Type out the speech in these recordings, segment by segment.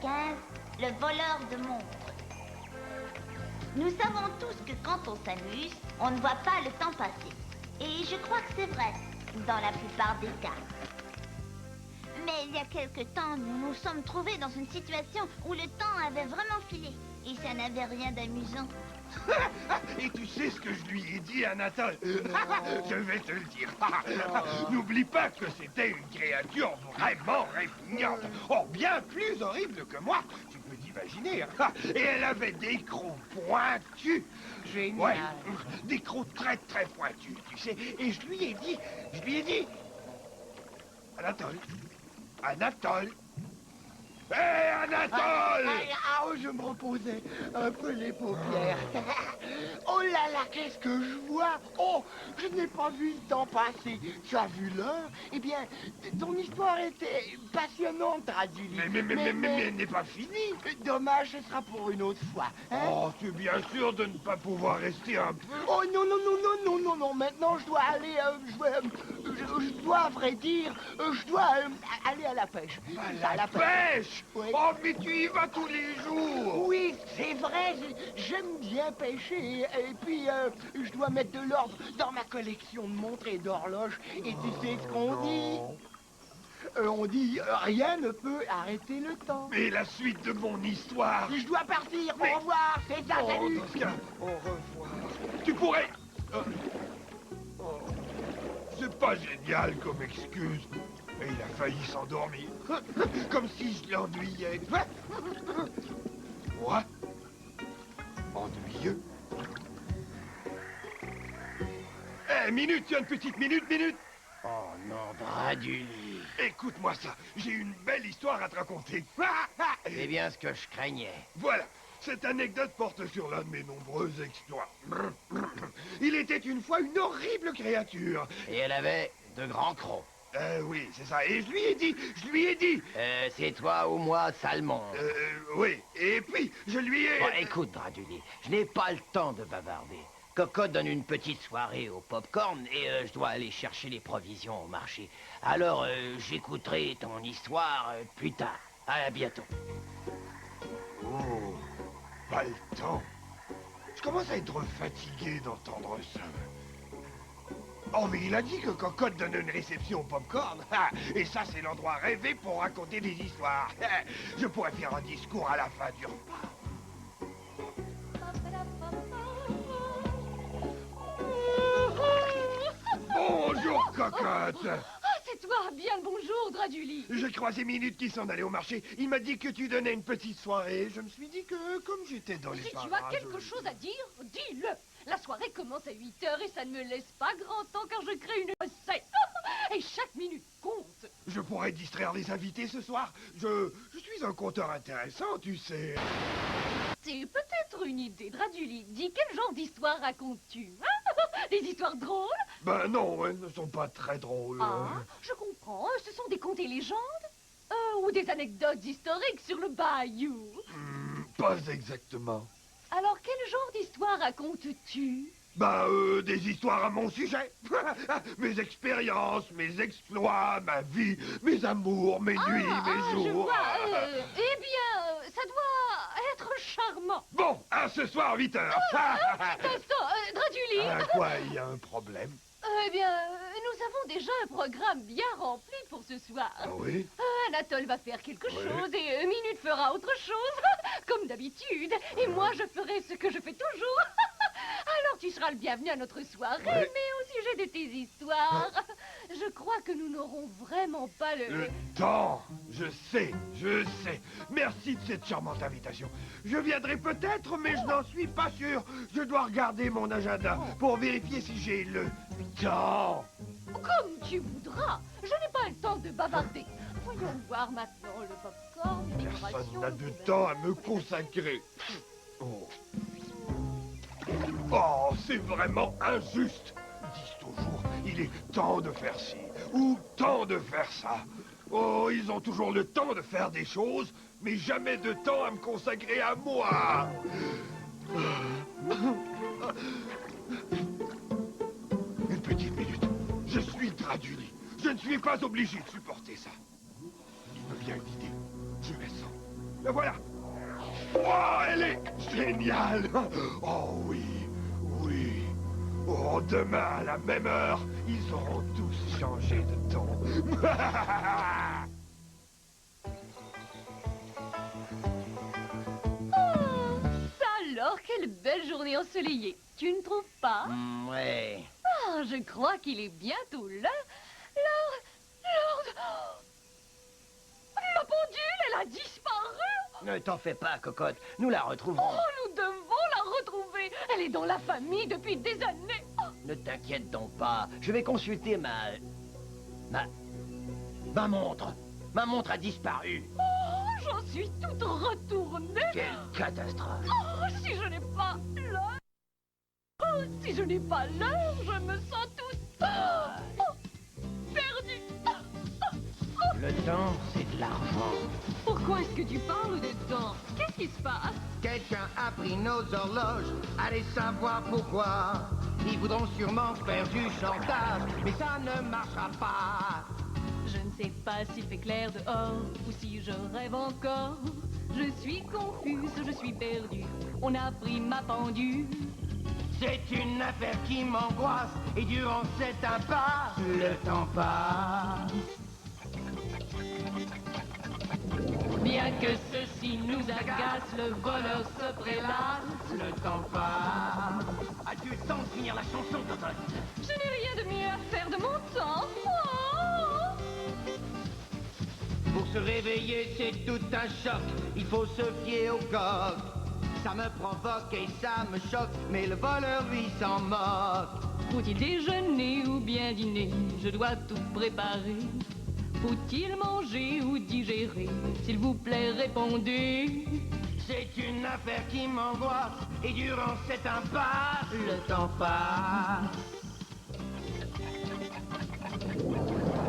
15, le voleur de montres. Nous savons tous que quand on s'amuse, on ne voit pas le temps passer. Et je crois que c'est vrai, dans la plupart des cas. Mais il y a quelque temps, nous nous sommes trouvés dans une situation où le temps avait vraiment filé. Et ça n'avait rien d'amusant. Et tu sais ce que je lui ai dit, Anatole? Je vais te le dire. N'oublie pas que c'était une créature vraiment répugnante. Oh, bien plus horrible que moi. Tu peux t'imaginer. Et elle avait des crocs pointus. Génial. Ouais, des crocs très très pointus, tu sais. Et je lui ai dit... Anatole. Anatole. Hé, Anatole! Je me reposais un peu les paupières. Oh là là, qu'est-ce que je vois? Oh, je n'ai pas vu le temps passer. Tu as vu l'heure? Eh bien, ton histoire était passionnante, Raduli. Mais elle n'est pas finie. Dommage, ce sera pour une autre fois. Hein? Oh, tu es bien sûr de ne pas pouvoir rester un peu... Oh non, non, non, non, non, non, non, maintenant je dois aller, je dois, à vrai dire, je dois aller à la pêche. À la pêche? Oui. Oh, mais tu y vas tous les jours. Oui, c'est vrai, j'aime bien pêcher, et puis je dois mettre de l'ordre dans ma collection de montres et d'horloges, et tu sais ce qu'on dit? On dit, rien ne peut arrêter le temps. Mais la suite de mon histoire... Je dois partir, Mais- au revoir, c'est ça, Oh, salut. dans ce cas, au revoir. Tu pourrais... Oh. C'est pas génial comme excuse. Et il a failli s'endormir. Comme si je l'ennuyais. Moi? Ennuyeux? Eh, minute, tu as une petite minute. Oh non, Braduli. Écoute-moi ça, j'ai une belle histoire à te raconter. C'est bien ce que je craignais. Voilà, cette anecdote porte sur l'un de mes nombreux exploits. Il était une fois une horrible créature. Et elle avait de grands crocs. Oui, c'est ça. Et je lui ai dit. C'est toi ou moi, Salmon. Oui. Et puis, je lui ai... Bon, écoute, Braduli, je n'ai pas le temps de bavarder. Cocotte donne une petite soirée au popcorn et je dois aller chercher les provisions au marché. Alors, j'écouterai ton histoire plus tard. À bientôt. Oh, pas le temps. Je commence à être fatigué d'entendre ça. Oh, mais il a dit que Cocotte donne une réception au popcorn. Et ça, c'est l'endroit rêvé pour raconter des histoires. Je pourrais faire un discours à la fin du repas. Bonjour, Cocotte. Ah, c'est toi. Bien le bonjour, Draduli. J'ai croisé Minute qui s'en allait au marché. Il m'a dit que tu donnais une petite soirée. Je me suis dit que, comme j'étais dans les Si tu parages... as quelque chose à dire, dis-le. La soirée commence à 8h et ça ne me laisse pas grand temps car je crée une recette. Et chaque minute compte. Je pourrais distraire les invités ce soir. Je suis un conteur intéressant, tu sais. C'est peut-être une idée, Draduli. Dis, quel genre d'histoire racontes-tu, hein? Des histoires drôles? Ben non, elles ne sont pas très drôles. Ah, je comprends. Ce sont des contes et légendes? Ou des anecdotes historiques sur le bayou? Pas exactement. Alors, quel genre d'histoire racontes-tu? Ben, des histoires à mon sujet. Mes expériences, mes exploits, ma vie, mes amours, mes nuits, mes jours. Je vois. Eh bien, ça doit être charmant. Bon, à ce soir, 8h. Petit instant, Draduli. À quoi, il y a un problème? Eh bien, nous avons déjà un programme bien rempli pour ce soir. Ah oui? Anatole va faire quelque Oui. chose et Minute fera autre chose, comme d'habitude. Et moi, je ferai ce que je fais toujours. Alors, tu seras le bienvenu à notre soirée, Oui. mais au sujet de tes histoires, je crois que nous n'aurons vraiment pas Le temps, je sais. Merci de cette charmante invitation. Je viendrai peut-être, mais je n'en suis pas sûr. Je dois regarder mon agenda pour vérifier si j'ai le temps. Comme tu voudras. Je n'ai pas le temps de bavarder. Voyons voir maintenant le popcorn, les Personne décorations, n'a de les temps à me consacrer. Oh, c'est vraiment injuste. Ils disent toujours, il est temps de faire ci ou temps de faire ça. Oh, ils ont toujours le temps de faire des choses, mais jamais de temps à me consacrer à moi. Une petite minute. Je suis Draduli. Je ne suis pas obligé de supporter ça. Il me vient une idée. Je la sens. La voilà. Oh, elle est géniale. Oh oui, oui. Oh, demain, à la même heure, ils auront tous changé de ton. Oh, ça alors, quelle belle journée ensoleillée. Tu ne trouves pas? Ouais. Ah, je crois qu'il est bientôt l'heure. L'heure... La pendule, elle a disparu. Ne t'en fais pas, cocotte. Nous la retrouverons. Oh, nous devons la retrouver. Elle est dans la famille depuis des années. Oh, Ne t'inquiète donc pas. Je vais consulter ma montre. Ma montre a disparu. oh, j'en suis toute retournée. Quelle catastrophe. Oh, si je n'ai pas l'heure. Oh, si je n'ai pas l'heure, je me sens toute... perdue. Le temps, c'est de l'argent. Pourquoi est-ce que tu parles de temps? Qu'est-ce qui se passe? Quelqu'un a pris nos horloges, allez savoir pourquoi. Ils voudront sûrement faire du chantage, mais ça ne marchera pas. Je ne sais pas s'il fait clair dehors ou si je rêve encore. Je suis confuse, je suis perdue. On a pris ma pendule. C'est une affaire qui m'angoisse, et durant cette impasse, le temps passe. Bien que ceci nous agace, le voleur se prélasse. Le temps passe. As-tu le temps de finir la chanson, cocotte? Je n'ai rien de mieux à faire de mon temps. Oh. Pour se réveiller, c'est tout un choc, il faut se fier au coq. Ça me provoque et ça me choque, mais le voleur, lui, s'en moque. Faut-il déjeuner ou bien dîner? Je dois tout préparer. Faut-il manger ou digérer? S'il vous plaît, répondez. C'est une affaire qui m'angoisse, et durant cette impasse, le temps passe.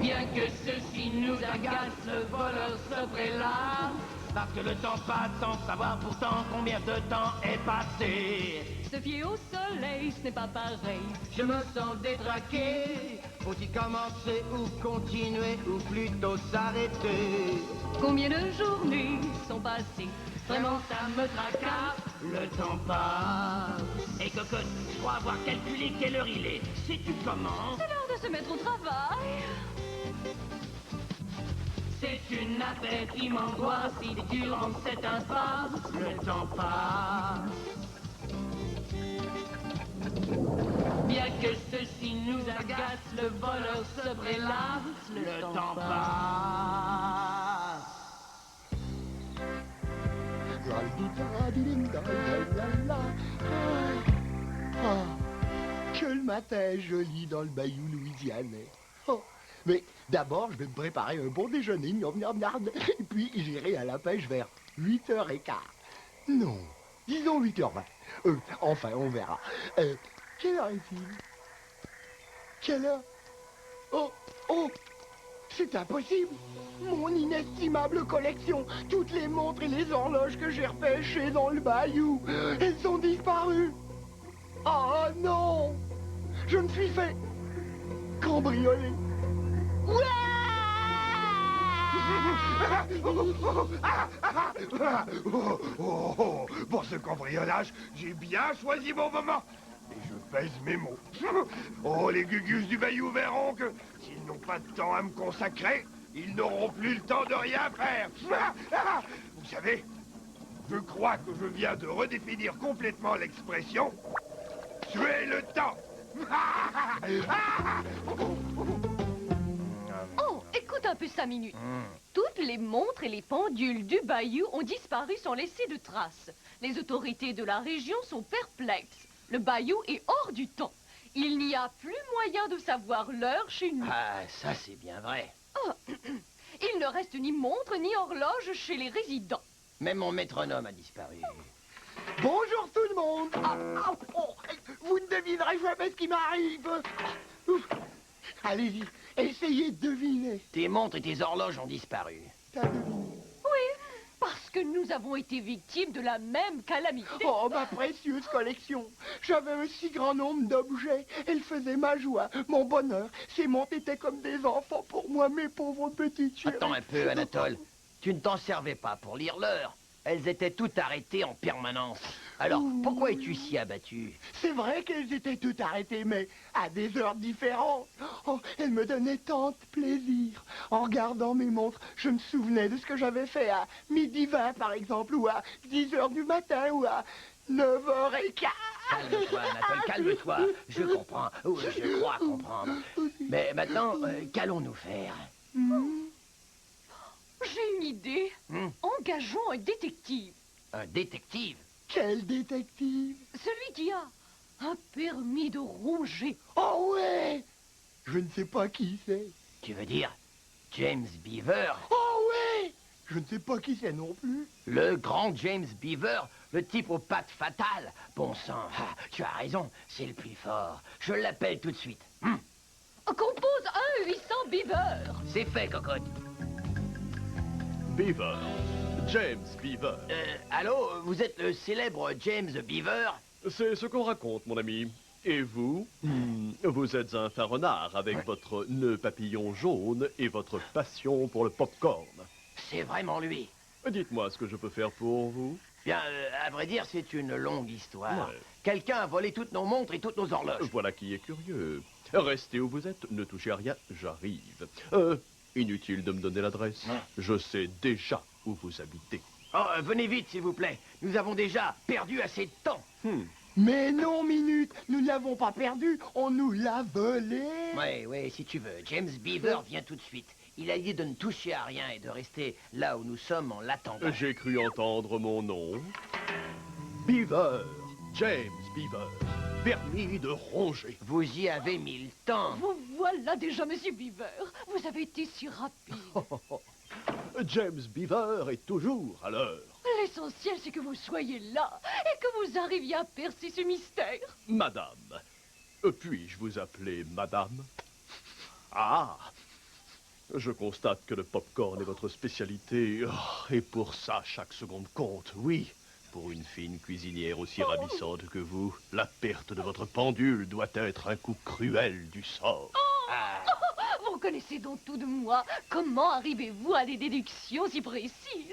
Bien que ceci nous agace, le voleur se prélasse. Parce que le temps passe sans savoir pourtant combien de temps est passé. Se fier au soleil, ce n'est pas pareil. Je me sens détraqué. Faut-il commencer ou continuer, ou plutôt s'arrêter? Combien de journées sont passées? Vraiment, ça me tracasse. Le temps passe. Et cocotte, je crois avoir calculé quelle heure il est. Sais-tu comment? C'est l'heure de se mettre au travail. C'est une affaire qui m'angoisse, il est durant cette impasse. Le temps passe. Bien que ceci nous agace, le voleur se prélasse. Le temps passe. Ah, que le matin est joli dans le bayou louisianais. Oh, mais d'abord, je vais me préparer un bon déjeuner, et puis j'irai à la pêche vers 8h15. Non, disons 8h20. Enfin, on verra. Quelle heure est-il? Quelle heure? Oh, c'est impossible. Mon inestimable collection, toutes les montres et les horloges que j'ai repêchées dans le bayou, elles ont disparu. Oh non! Je me suis fait cambrioler. Pour ce cambriolage, j'ai bien choisi mon moment. Et je pèse mes mots. Oh, les gugus du bayou verront que s'ils n'ont pas de temps à me consacrer, ils n'auront plus le temps de rien faire. Vous savez, je crois que je viens de redéfinir complètement l'expression « tuer le temps ». Oh, écoute un peu 5 minutes. Toutes les montres et les pendules du bayou ont disparu sans laisser de traces. Les autorités de la région sont perplexes. Le bayou est hors du temps. Il n'y a plus moyen de savoir l'heure chez nous. Ah, ça c'est bien vrai. Oh, il ne reste ni montre ni horloge chez les résidents. Même mon métronome a disparu. Bonjour tout le monde. Vous ne devinerez jamais ce qui m'arrive. Allez-y, essayez de deviner. Tes montres et tes horloges ont disparu. T'as deviné? Oui, parce que nous avons été victimes de la même calamité. Oh, ma précieuse collection. J'avais un si grand nombre d'objets. Elles faisaient ma joie, mon bonheur. Ces montres étaient comme des enfants pour moi, mes pauvres petites chéries. Attends un peu, Anatole. Tu ne t'en servais pas pour lire l'heure. Elles étaient toutes arrêtées en permanence. Alors, pourquoi es-tu si abattu? C'est vrai qu'elles étaient toutes arrêtées, mais à des heures différentes. Oh, elles me donnaient tant de plaisir. En regardant mes montres, je me souvenais de ce que j'avais fait à 12h20, par exemple, ou à 10h du matin, ou à 9h15. Calme-toi, Anatole, calme-toi. Je comprends, ou je crois comprendre. Mais maintenant, qu'allons-nous faire? J'ai une idée. Engageons un détective. Un détective? Quel détective? Celui qui a un permis de ronger. Oh ouais! Je ne sais pas qui c'est. Tu veux dire James Beaver? Oh ouais! Je ne sais pas qui c'est non plus. Le grand James Beaver, le type aux pattes fatales. Bon sang, tu as raison, c'est le plus fort. Je l'appelle tout de suite. Compose 1-800 Beaver. C'est fait, cocotte. Beaver. James Beaver. Allô, vous êtes le célèbre James Beaver? C'est ce qu'on raconte, mon ami. Et vous? Vous êtes un fin renard avec votre nœud papillon jaune et votre passion pour le pop-corn. C'est vraiment lui. Dites-moi ce que je peux faire pour vous. Bien, à vrai dire, c'est une longue histoire. Ouais. Quelqu'un a volé toutes nos montres et toutes nos horloges. Voilà qui est curieux. Restez où vous êtes, ne touchez à rien, j'arrive. Inutile de me donner l'adresse. Je sais déjà où vous habitez. Oh, venez vite, s'il vous plaît. Nous avons déjà perdu assez de temps. Mais non, Minute, nous ne l'avons pas perdu, on nous l'a volé. Oui, si tu veux. James Beaver vient tout de suite. Il a dit de ne toucher à rien et de rester là où nous sommes en l'attendant. J'ai cru entendre mon nom. Beaver. James Beaver. Permis de ronger. Vous y avez mis le temps. Vous voilà déjà, monsieur Beaver. Vous avez été si rapide. James Beaver est toujours à l'heure. L'essentiel, c'est que vous soyez là et que vous arriviez à percer ce mystère. Madame. Puis-je vous appeler Madame? Ah! Je constate que le pop-corn est votre spécialité. Et pour ça, chaque seconde compte, oui. Pour une fine cuisinière aussi ravissante que vous, la perte de votre pendule doit être un coup cruel du sort. Vous connaissez donc tout de moi. Comment arrivez-vous à des déductions si précises?